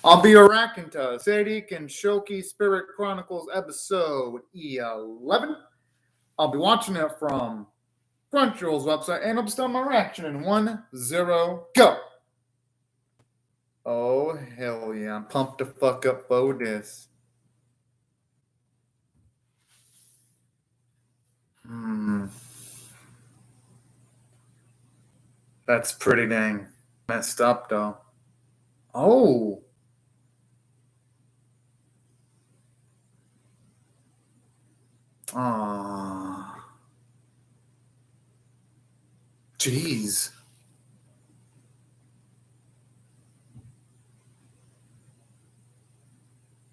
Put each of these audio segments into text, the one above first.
I'll be reacting to Seirei Gensouki Spirit Chronicles episode 11. I'll be watching it from Crunchyroll's website, and I'll be starting my reaction in 1, 0, go! Oh, hell yeah. I'm pumped the fuck up for this. That's pretty dang messed up, though. Oh. Aww. Jeez.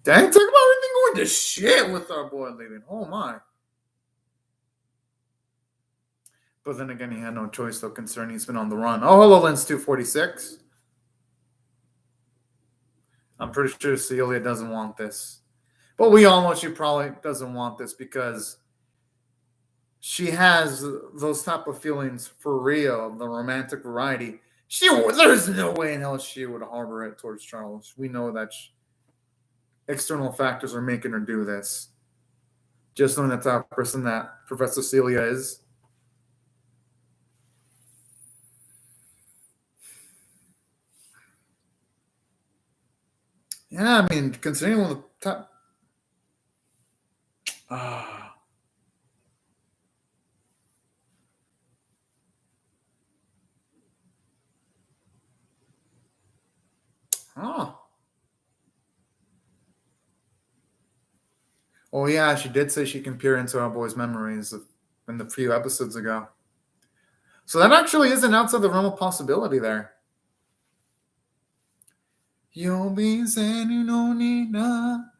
Dang, talk about everything going to shit with our boy leaving. Oh my. But then again, he had no choice, though, concerning he's been on the run. Oh, hello, Lens 246. I'm pretty sure Celia doesn't want this. But we all know she probably doesn't want this because she has those type of feelings for Rio, the romantic variety. There's no way in hell she would harbor it towards Charles. We know that external factors are making her do this. Just knowing the type of person that Professor Celia is. Yeah, I mean, considering one of the top. Oh, yeah, she did say she can peer into our boy's memories in the few episodes ago. So that actually isn't outside the realm of possibility there. You'll be saying you don't need none.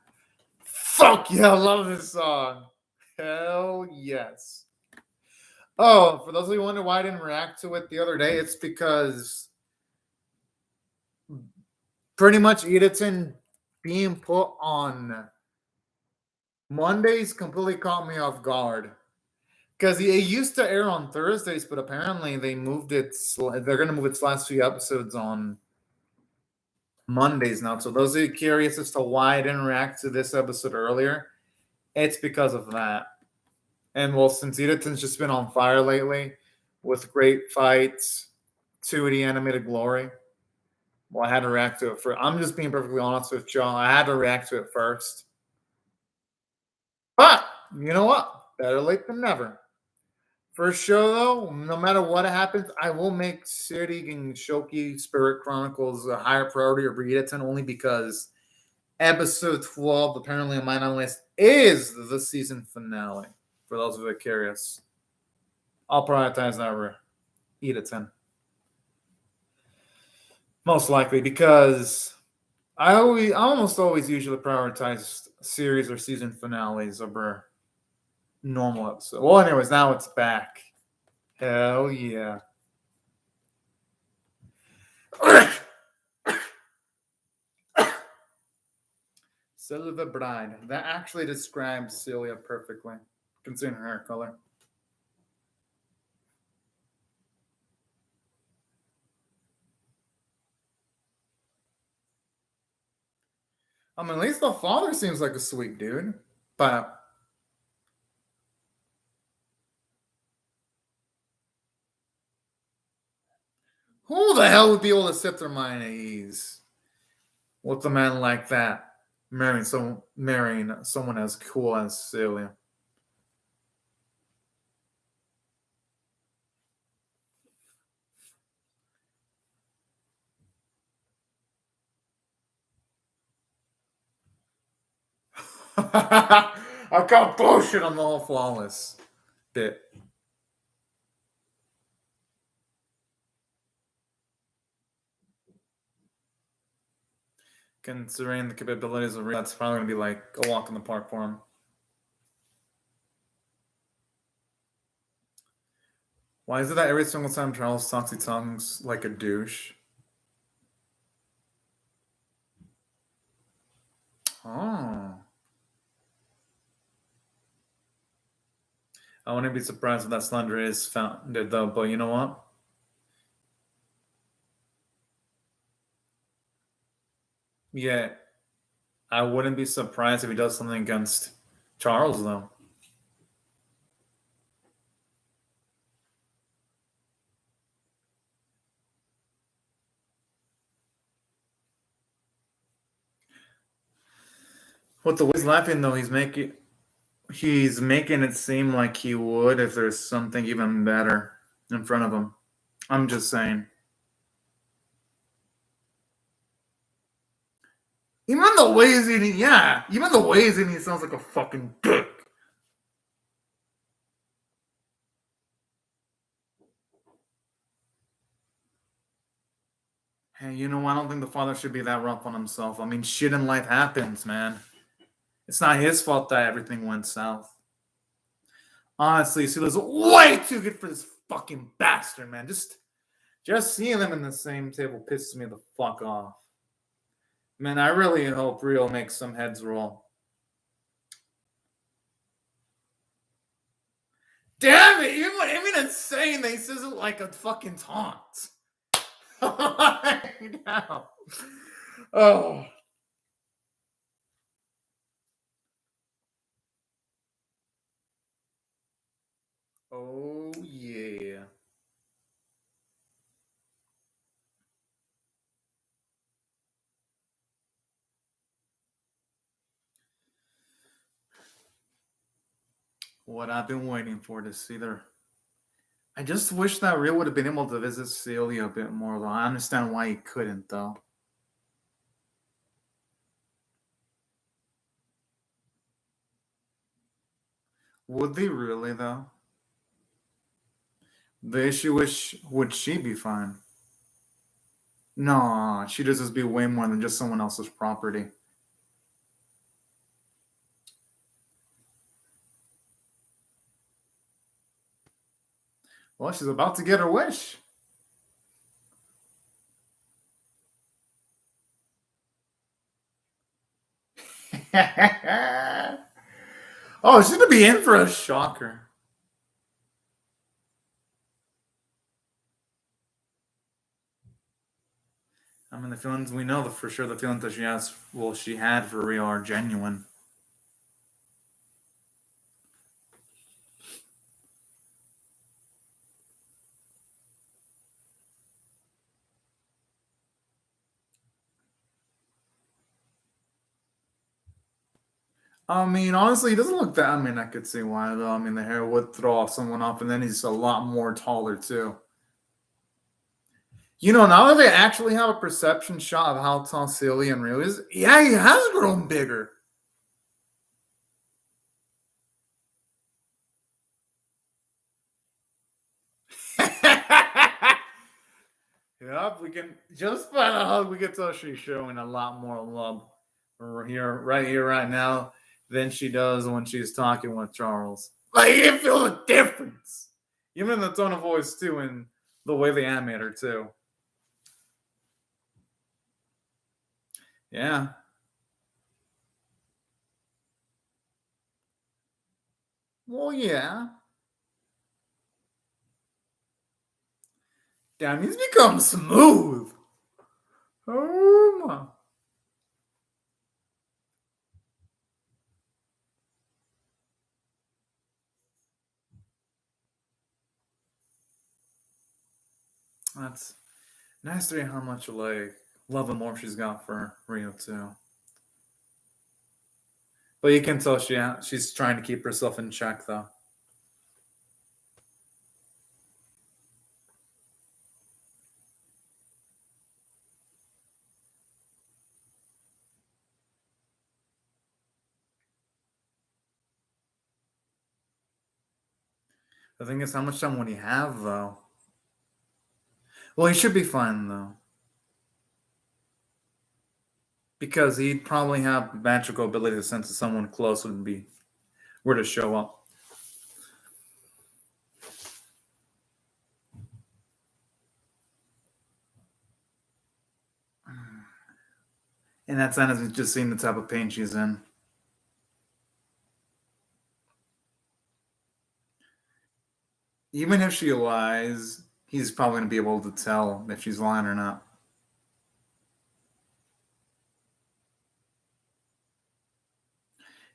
Fuck yeah, I love this song. Hell yes. Oh, for those of you who wonder why I didn't react to it the other day, it's because pretty much Edison being put on Mondays completely caught me off guard. Because it used to air on Thursdays, but apparently they moved it. They're going to move its last few episodes on Mondays now. So those of you curious as to why I didn't react to this episode earlier, it's because of that. And well, since Edison's just been on fire lately with great fights, 2D animated glory, well, I had to react to it first. I'm just being perfectly honest with y'all. I had to react to it first. But you know what? Better late than never. First show, though, no matter what happens, I will make Seirei Gensouki Spirit Chronicles a higher priority over Edison only because episode 12, apparently on my list, is the season finale. For those who are curious, I'll prioritize that over Edison. Most likely because I almost always usually prioritize series or season finales over normal episode. Well, anyways, now it's back. Hell yeah. Silver Bride. That actually describes Celia perfectly, considering her hair color. I mean, at least the father seems like a sweet dude, but who the hell would be able to sit their mind at ease with a man like that marrying someone as cool as Celia? I got bullshit on the whole flawless bit. Considering the capabilities of Rio, that's probably going to be like a walk in the park for him. Why is it that every single time Charles talks, he talks like a douche? Oh. I wouldn't be surprised if that slander is founded, though, but you know what? Yeah, I wouldn't be surprised if he does something against Charles, though. With the way he's laughing, though, he's making it seem like he would if there's something even better in front of him. I'm just saying. Even the way he's eating, yeah. Even the way he's eating, he sounds like a fucking dick. Hey, you know, I don't think the father should be that rough on himself. I mean, shit in life happens, man. It's not his fault that everything went south. Honestly, Sila's way too good for this fucking bastard, man. Just seeing them in the same table pisses me the fuck off. Man, I really hope Rio makes some heads roll. Damn it! Even insane, they says it like a fucking taunt. No. Oh. Oh yeah. What I've been waiting for to see their. I just wish that Rio would have been able to visit Celia a bit more, though. I understand why he couldn't, though. Would they really, though? The issue is, would she be fine? No, she deserves to be way more than just someone else's property. Well, she's about to get her wish. Oh, she's gonna be in for a shocker. I mean, the feelings we know for sure the feelings that she had for Rio are genuine. I mean, honestly, he doesn't look that. I mean, I could see why though. I mean, the hair would throw off someone off, and then he's a lot more taller too. You know, now that they actually have a perception shot of how tall Celia and Rio is, yeah, he has grown bigger. Yep, we can just by the hug, we can tell she's showing a lot more love right here, right now, than she does when she's talking with Charles. Like you feel the difference, even in the tone of voice too, and the way they animate her too. Yeah. Well, yeah. Damn, he's become smooth. Oh my. That's nice to hear how much like love and more she's got for Rio too. But you can tell she's trying to keep herself in check though. The thing is, how much time would he have though? Well, he should be fine though, because he'd probably have magical ability to sense that someone close would be were to show up. And that's not just seeing the type of pain she's in. Even if she lies, he's probably gonna be able to tell if she's lying or not.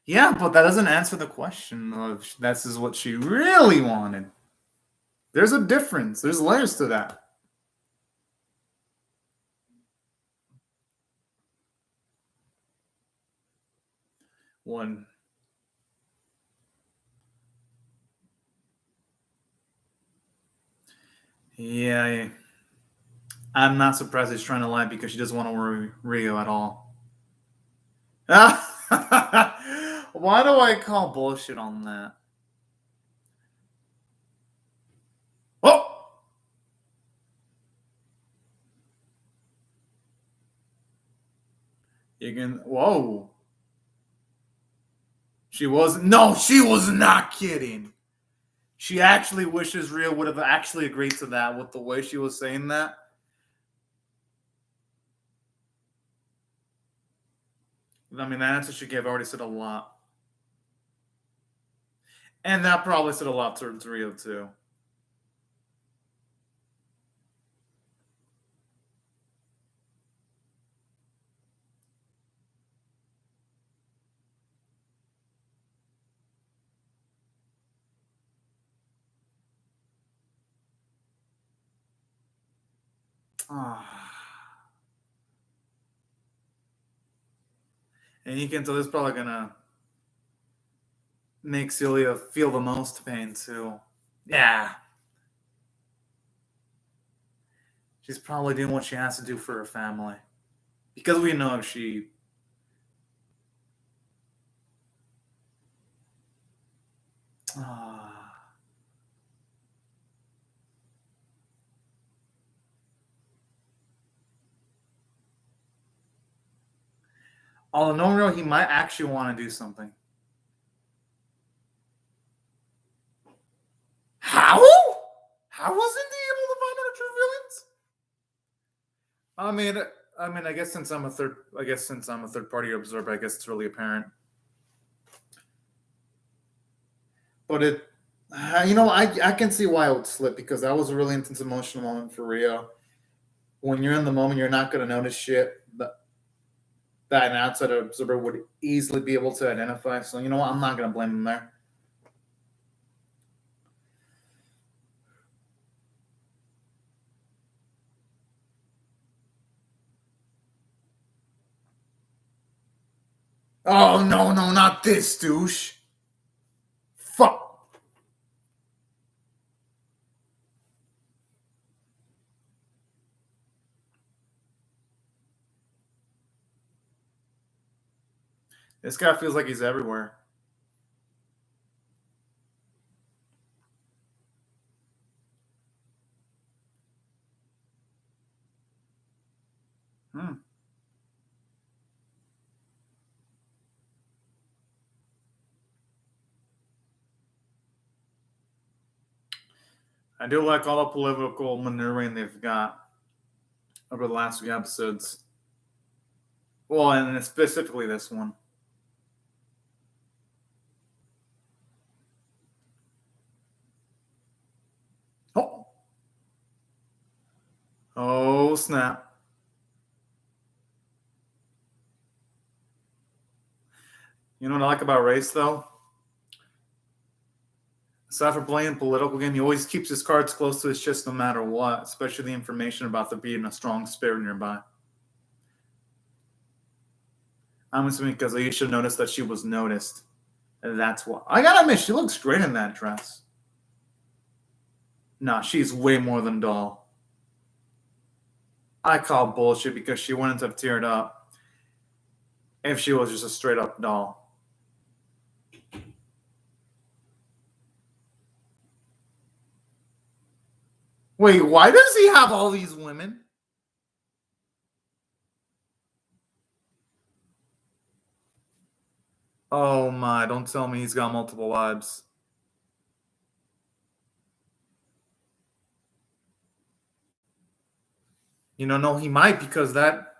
Yeah, but that doesn't answer the question of this is what she really wanted. There's a difference. There's layers to that. One. Yeah, I'm not surprised he's trying to lie because she doesn't want to worry Rio at all. Why do I call bullshit on that? Oh! You can. Whoa. She was. No, she was not kidding. She actually wishes Rio would have actually agreed to that with the way she was saying that. I mean, the answer she gave already said a lot. And that probably said a lot towards Rio, too. And you can tell this is probably gonna make Celia feel the most pain too. Yeah. She's probably doing what she has to do for her family. Because we know if she although no real he might actually want to do something. How? How wasn't he able to find out the true villains? I mean, I guess since I'm a third party observer, I guess it's really apparent. But I can see why it would slip because that was a really intense emotional moment for Rio. When you're in the moment, you're not going to notice shit that an outside observer would easily be able to identify. So you know what? I'm not going to blame him there. Oh no, not this douche. Fuck. This guy feels like he's everywhere. I do like all the political maneuvering they've got over the last few episodes. Well, and specifically this one. Oh. Oh, snap. You know what I like about Race, though? Aside from playing a political game, he always keeps his cards close to his chest no matter what, especially the information about there being a strong spirit nearby. I'm assuming because Aisha noticed that she was noticed. And that's why. I gotta admit, she looks great in that dress. Nah, she's way more than doll. I call bullshit because she wouldn't have teared up if she was just a straight up doll. Wait, why does he have all these women? Oh my, don't tell me he's got multiple wives. No, he might because that.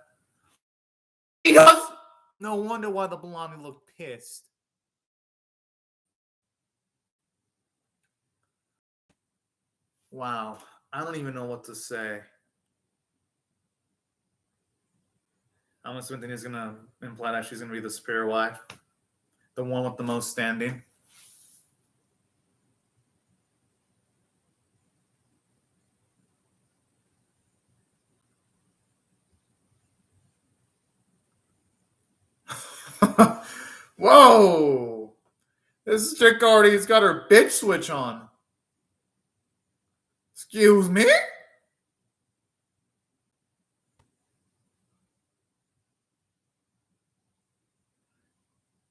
He does! No wonder why the Balani looked pissed. Wow, I don't even know what to say. I'm assuming he's gonna imply that she's gonna be the spirit wife. The one with the most standing. Whoa! This chick already's got her bitch switch on. Excuse me?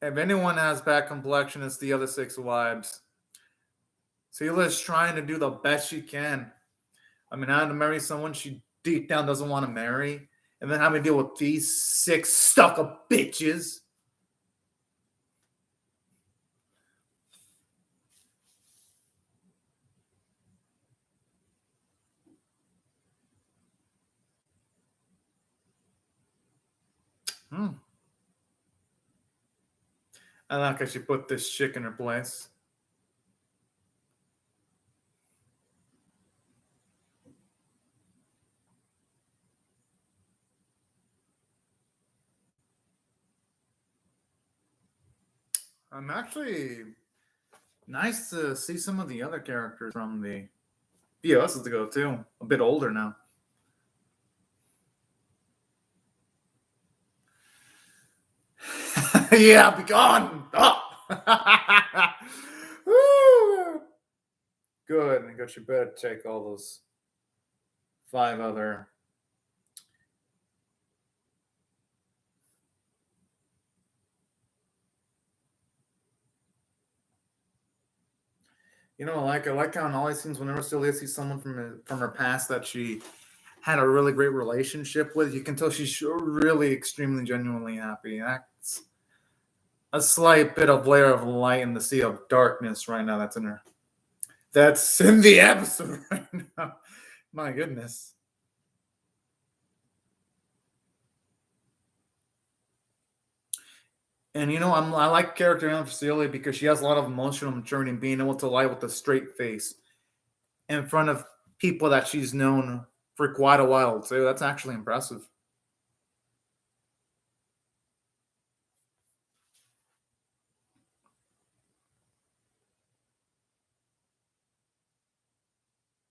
If anyone has bad complexion, it's the other 6 wives. Sela's trying to do the best she can. I mean, I had to marry someone she deep down doesn't want to marry, and then having to deal with these 6 stuck-up bitches. I like how she put this chick in her place. I'm actually nice to see some of the other characters from the BOSs to go too. A bit older now. Yeah, be gone. Oh. Good. I got you better take all those 5 other. You know, I like how in all these scenes, whenever Celia sees someone from her past that she had a really great relationship with, you can tell she's really extremely genuinely happy. That's a slight bit of layer of light in the sea of darkness right now that's in her. That's in the episode right now. My goodness. And you know, I like character of Celia because she has a lot of emotional maturity and being able to lie with a straight face in front of people that she's known for quite a while. So that's actually impressive.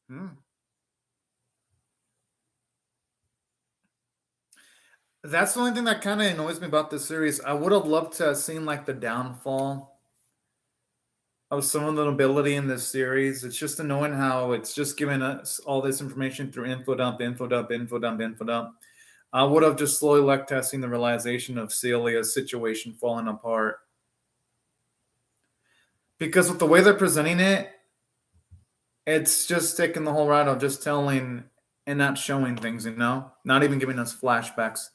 Hmm. That's the only thing that kind of annoys me about this series. I would have loved to have seen like the downfall of some of the nobility in this series. It's just annoying how it's just giving us all this information through info dump, info dump, info dump, info dump. I would have just slowly liked to have seen the realization of Celia's situation falling apart. Because with the way they're presenting it, it's just taking the whole route of just telling and not showing things, you know? Not even giving us flashbacks.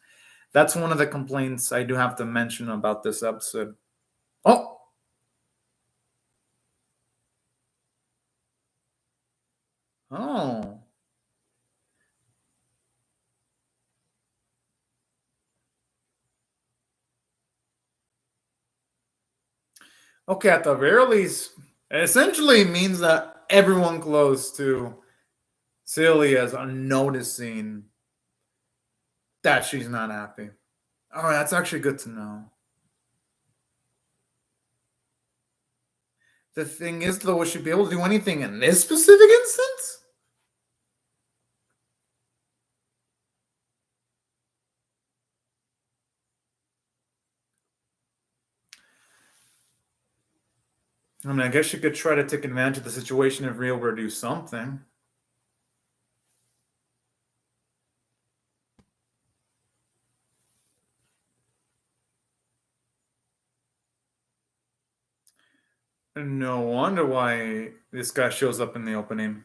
That's one of the complaints I do have to mention about this episode. Oh! Oh. Okay, at the very least, it essentially means that everyone close to Celia is noticing that she's not happy. All right, that's actually good to know. The thing is, though, would she be able to do anything in this specific instance? I mean, I guess she could try to take advantage of the situation if Rio were to do something. No wonder why this guy shows up in the opening.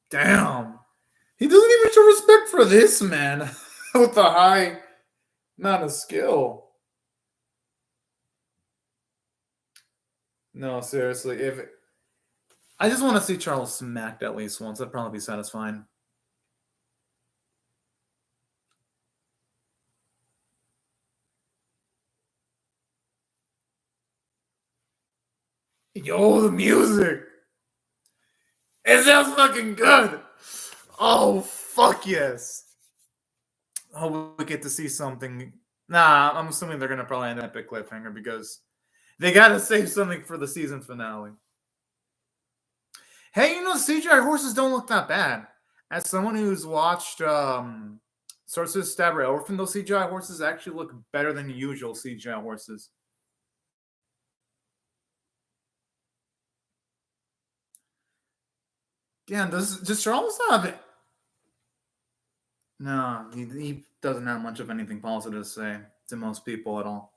Damn. He doesn't even show respect for this man with a high amount of skill. No, seriously. If I just want to see Charles smacked at least once, that'd probably be satisfying. Yo, the music. It sounds fucking good. Oh, fuck yes. hope we get to see something. Nah, I'm assuming they're gonna probably end an epic cliffhanger because they gotta save something for the season finale. Hey, CGI horses don't look that bad. As someone who's watched Sorcerer's Stab Ray Orphan, those CGI horses actually look better than usual CGI horses. Yeah, does Charles have it? No, he doesn't have much of anything positive to say to most people at all.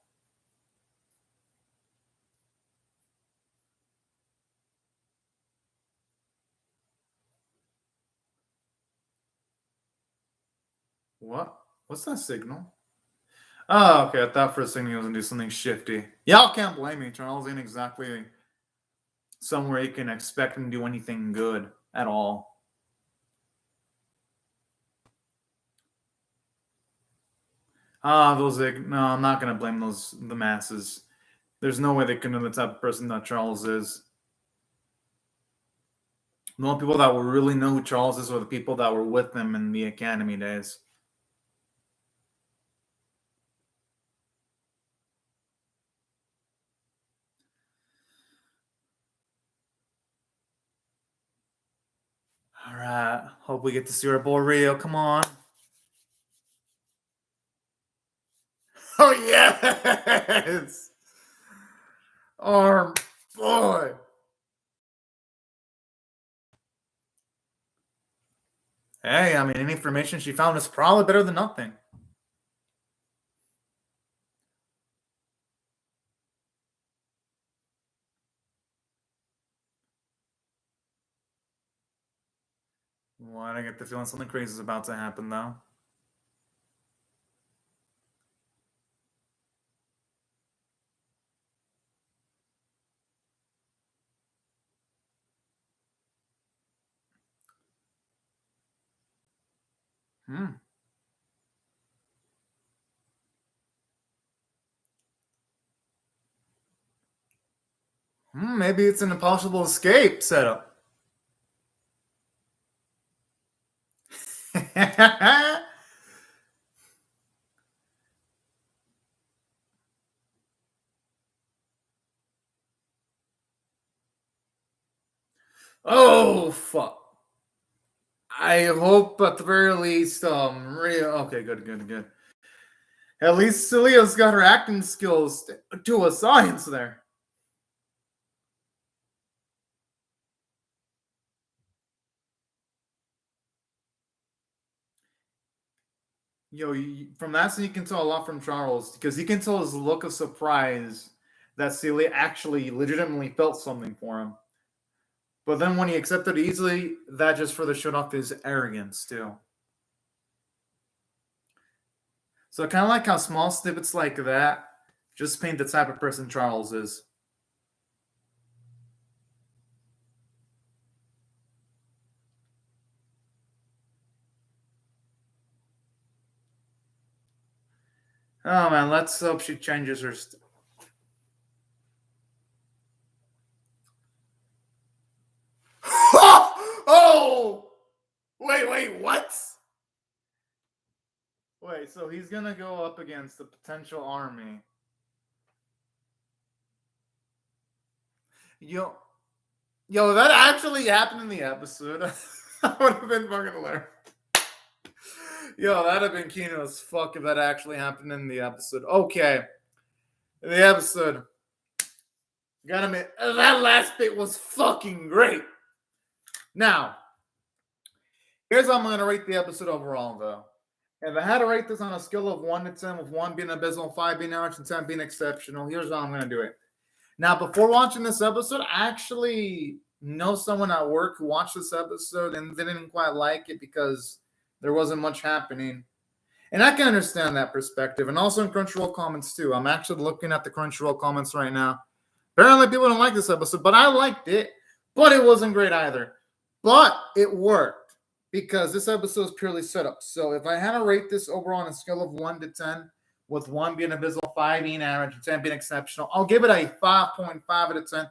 What? What's that signal? Oh, okay. I thought for a second he was gonna do something shifty. Y'all can't blame me. Charles ain't exactly somewhere you can expect him to do anything good at all. No, I'm not gonna blame the masses. There's no way they can know the type of person that Charles is. The only people that will really know who Charles is are the people that were with him in the academy days. All right. Hope we get to see our boy Rio. Come on. Oh, yes. Our boy. Hey, I mean, any information she found is probably better than nothing. Why do I get the feeling something crazy is about to happen, though? Maybe it's an impossible escape setup. Oh, fuck. I hope at the very least, Rio. Okay, good. At least Celia's got her acting skills to a science there. From that scene, you can tell a lot from Charles because he can tell his look of surprise that Celia actually legitimately felt something for him. But then when he accepted it easily, that just further showed off his arrogance, too. So I kind of like how small snippets like that just paint the type of person Charles is. Oh man, let's hope she changes her. Oh! Wait, what? Wait, so he's gonna go up against the potential army. Yo, that actually happened in the episode. That would have been fucking hilarious. That'd have been keen as fuck if that actually happened in the episode. Okay. In the episode. Gotta admit, that last bit was fucking great. Now, here's how I'm gonna rate the episode overall, though. If I had to rate this on a scale of 1 to 10, with 1 being abysmal, 5 being average, and 10 being exceptional, here's how I'm gonna do it. Now, before watching this episode, I actually know someone at work who watched this episode and didn't quite like it because there wasn't much happening. And I can understand that perspective. And also in Crunchyroll comments, too. I'm actually looking at the Crunchyroll comments right now. Apparently, people don't like this episode, but I liked it. But it wasn't great either. But it worked because this episode is purely set up. So if I had to rate this overall on a scale of 1 to 10, with 1 being abysmal, 5 being average, and 10 being exceptional, I'll give it a 5.5 out of 10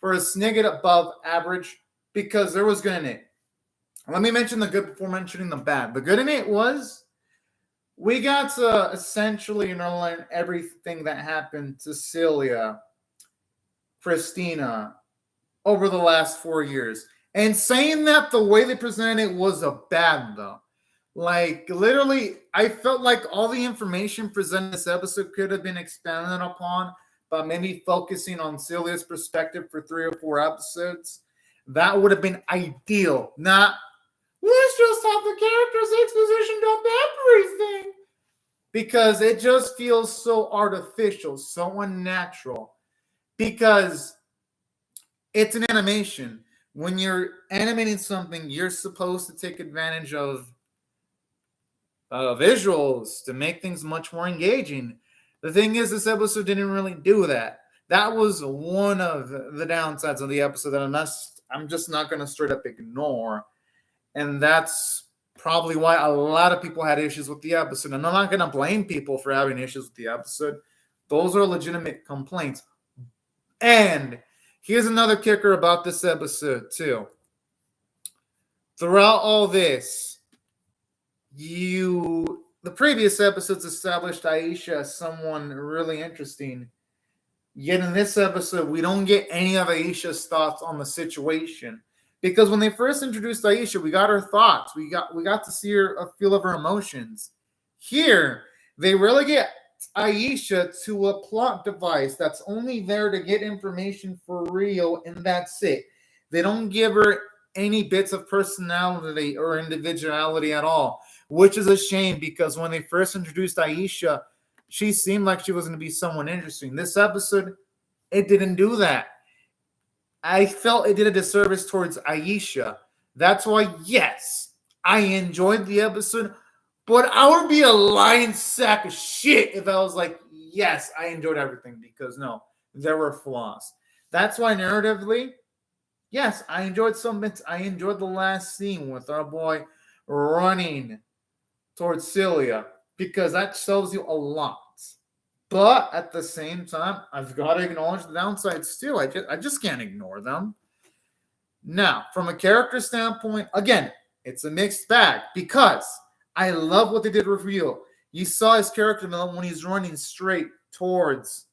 for a snigget above average because there was good in it. Let me mention the good before mentioning the bad. The good in it was we got to essentially learn everything that happened to Celia, Christina, over the last 4 years. And saying that the way they presented it was a bad though. Like literally, I felt like all the information presented in this episode could have been expanded upon by maybe focusing on Celia's perspective for 3 or 4 episodes. That would have been ideal. Not let's just have the characters exposition dump everything. Because it just feels so artificial, so unnatural. Because it's an animation. When you're animating something, you're supposed to take advantage of visuals to make things much more engaging. The thing is, this episode didn't really do that. That was one of the downsides of the episode that I'm just not going to straight up ignore. And that's probably why a lot of people had issues with the episode. And I'm not going to blame people for having issues with the episode. Those are legitimate complaints. And here's another kicker about this episode, too. Throughout all this, the previous episodes established Aisha as someone really interesting. Yet in this episode, we don't get any of Aisha's thoughts on the situation. Because when they first introduced Aisha, we got her thoughts. We got to see her, a feel of her emotions. Here, they relegate Aisha to a plot device that's only there to get information for Rio, and that's it. They don't give her any bits of personality or individuality at all, which is a shame because when they first introduced Aisha, she seemed like she was going to be someone interesting. This episode, it didn't do that. I felt it did a disservice towards Aisha. That's why, yes, I enjoyed the episode, but I would be a lying sack of shit if I was like, yes, I enjoyed everything, because no, there were flaws. That's why narratively, yes, I enjoyed some bits. I enjoyed the last scene with our boy running towards Celia, because that shows you a lot. But at the same time, I've got to acknowledge the downsides too. I just can't ignore them. Now, from a character standpoint, again, it's a mixed bag because I love what they did with Rio. You saw his character development when he's running straight towards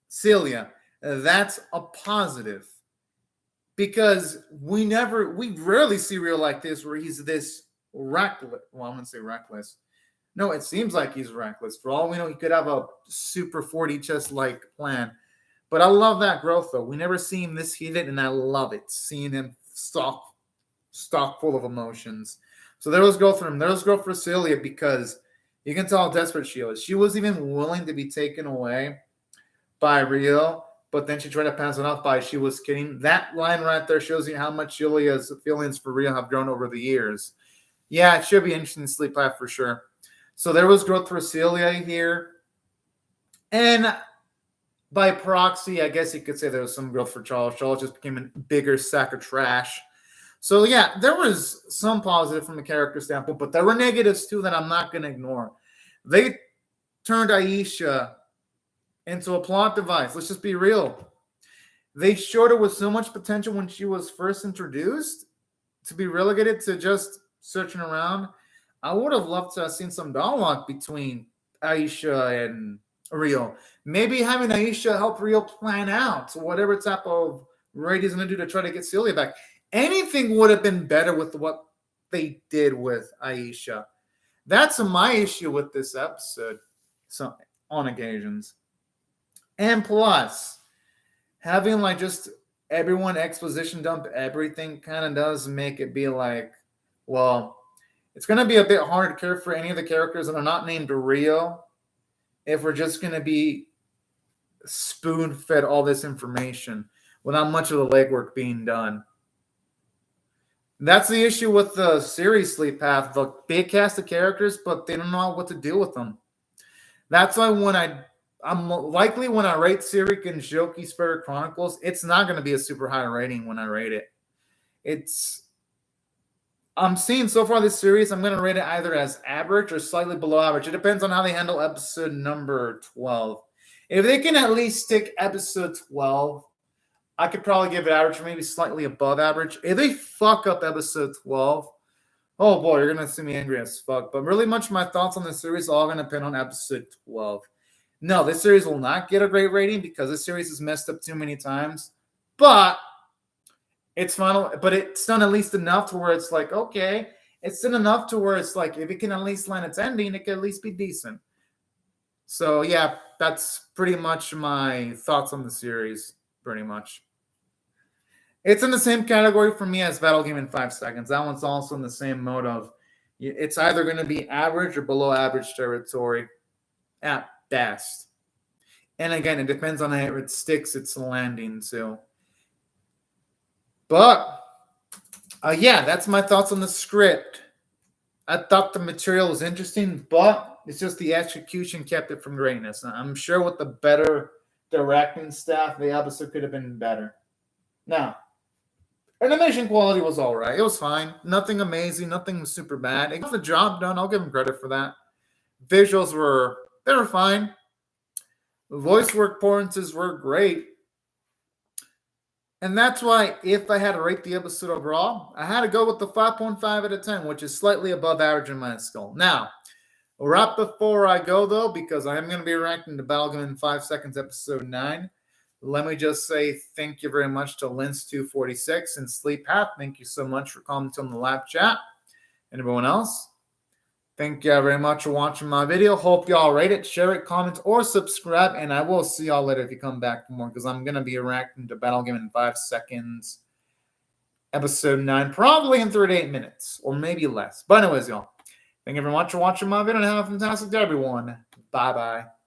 Celia. That's a positive because we rarely see Rio like this where he's this reckless. Well, I'm going to say reckless. No, it seems like he's reckless. For all we know, he could have a super 40 chess-like plan. But I love that growth, though. We never see him this heated, and I love it, seeing him stock full of emotions. So there was growth for him. There was growth for Celia because you can tell how desperate she was. She was even willing to be taken away by Rio, but then she tried to pass it off by she was kidding. That line right there shows you how much Celia's feelings for Rio have grown over the years. Yeah, it should be interesting to sleep at for sure. So there was growth for Celia here. And by proxy, I guess you could say there was some growth for Charles. Charles just became a bigger sack of trash. So yeah, there was some positive from a character standpoint, but there were negatives too that I'm not going to ignore. They turned Aisha into a plot device. Let's just be real. They showed her with so much potential when she was first introduced to be relegated to just searching around. I would have loved to have seen some dialogue between Aisha and Rio. Maybe having Aisha help Rio plan out whatever type of raid he's going to do to try to get Celia back. Anything would have been better with what they did with Aisha. That's my issue with this episode on occasions. And plus, having like just everyone exposition dump everything kind of does make it be like, well, it's going to be a bit hard to care for any of the characters that are not named Rio if we're just going to be spoon-fed all this information without much of the legwork being done. That's the issue with the series Sleep Path. The big cast of characters, but they don't know what to do with them. That's why when I'm likely when I rate Seirei Gensouki Spirit Chronicles, it's not going to be a super high rating when I rate it. I'm seeing so far this series, I'm going to rate it either as average or slightly below average. It depends on how they handle episode number 12. If they can at least stick episode 12, I could probably give it average or maybe slightly above average. If they fuck up episode 12, Oh boy, you're gonna see me angry as fuck. But really much my thoughts on this series are all gonna depend on episode 12. No, this series will not get a great rating because this series is messed up too many times. But it's final, but it's done at least enough to where it's like, okay, it's done enough to where it's like, if it can at least land its ending, it can at least be decent. So yeah, that's pretty much my thoughts on the series, pretty much. It's in the same category for me as Battle Game in 5 Seconds. That one's also in the same mode of it's either going to be average or below average territory at best. And again, it depends on how it sticks its landing too. But yeah, that's my thoughts on the script. I thought the material was interesting, but it's just the execution kept it from greatness. I'm sure with the better directing staff, the episode could have been better. Now, animation quality was all right. It was fine. Nothing amazing. Nothing super bad. It got the job done. I'll give them credit for that. Visuals were fine. Voice work performances were great. And that's why if I had to rate the episode overall, I had to go with the 5.5 out of 10, which is slightly above average in my skull. Now, right before I go, though, because I am going to be ranking the Battle Game in 5 Seconds episode 9, let me just say thank you very much to Lens246 and Sleep Path. Thank you so much for commenting on the live chat. And everyone else, thank you very much for watching my video. Hope y'all rate it, share it, comment, or subscribe. And I will see y'all later if you come back for more, because I'm going to be reacting to Battle Game in 5 Seconds episode 9, probably in 38 minutes, or maybe less. But anyways, y'all, thank you very much for watching my video, and have a fantastic day, everyone. Bye-bye.